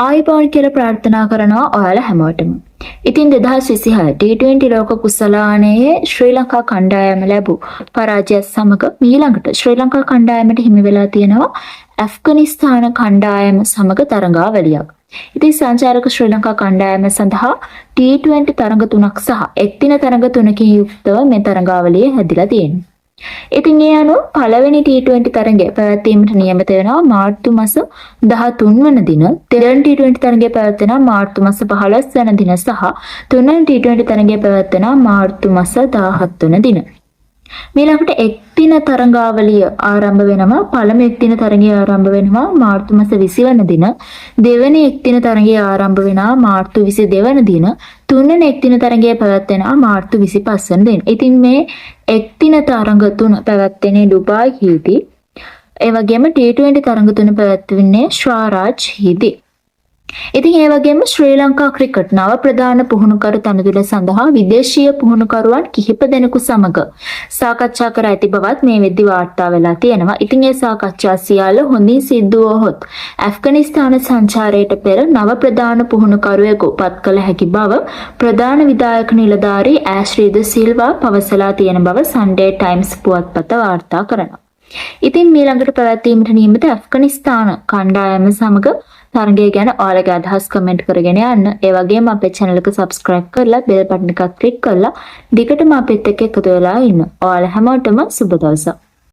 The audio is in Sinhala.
ආයිබෝන් කියලා ප්‍රාර්ථනා කරනවා ඔයාලා හැමෝටම. ඉතින් 2026 T20 ලෝක කුසලානයේ ශ්‍රී ලංකා කණ්ඩායම ලැබූ පරාජයත් සමග ඊළඟට ශ්‍රී ලංකා කණ්ඩායමට හිමි වෙලා තියෙනවා ඇෆ්ගනිස්තාන කණ්ඩායම සමග තරඟාවලියක්. ඉතින් සංචාරක ශ්‍රී ලංකා කණ්ඩායම සඳහා T20 තරඟ 3ක් සහ එක්දින තරඟ 3කින් යුක්තව මේ තරඟාවලිය හැදිලා තියෙනවා. ඉතින් ඒ අනුව පළවෙනි T20 තරඟය පැවැත්වීමට නියමිත වෙනවා මාර්තු මාස 13 වන දින. දෙවැනි T20 තරඟය පැවැත්වෙනවා මාර්තු මාස 15 වන දින සහ තුන්වෙනි T20 තරඟය පැවැත්වෙනවා මාර්තු මාස 17 වන දින. ඊළඟට එක්දින තරඟාවලිය ආරම්භ වෙනවා. පළමු එක්දින තරඟය ආරම්භ වෙනවා මාර්තු මාස 20 වන දින. දෙවැනි එක්දින තරඟය ආරම්භ වෙනවා මාර්තු 22 වන දින. තුන්වෙනි එක්දින තරඟය පැවැත්වෙනවා මාර්තු 25 වන දින. ඉතින් මේ එක්දින තරඟ තුන පැවැත්වෙන්නේ ඩුබායිහිදී. ඒ වගේම T20 තරඟ තුන පැවැත්වෙන්නේ ස්වරාජ්හිදී. ඉතින් ඒ වගේම ශ්‍රී ලංකා ක්‍රිකට් නව ප්‍රධාන පුහුණුකරු තනතුර සඳහා විදේශීය පුහුණුකරුවන් කිහිප දෙනෙකු සමග සාකච්ඡා කර ඇති බවත් මේ වෙද්දි වාර්තා වෙලා තියෙනවා. ඉතින් ඒ සාකච්ඡා සියල්ල හොඳින් සිද්ධ වුවහොත් ඇෆ්ගනිස්තාන සංචාරයට පෙර නව ප්‍රධාන පුහුණුකරුවෙකු පත් කළ හැකි බව ප්‍රධාන විධායක නිලධාරී ඇශ්‍රීද සිල්වා පවසලා තියෙන බව සන්ඩේ ටයිම්ස් පුවත්පත වාර්තා කරනවා. ඉතින් ඊළඟට පැවැත්වීමට නියමිත ඇෆ්ගනිස්තාන කණ්ඩායම සමග තරගය ගැන ඔයාලගේ අදහස් කමෙන්ට් කරගෙන යන්න. ඒ වගේම අපේ channel එක subscribe කරලා bell button එකක් click කරලා දිගටම අපිත් එක්ක එකතු වෙලා ඉන්න. ඔයාලා හැමෝටම සුබ දවසක්.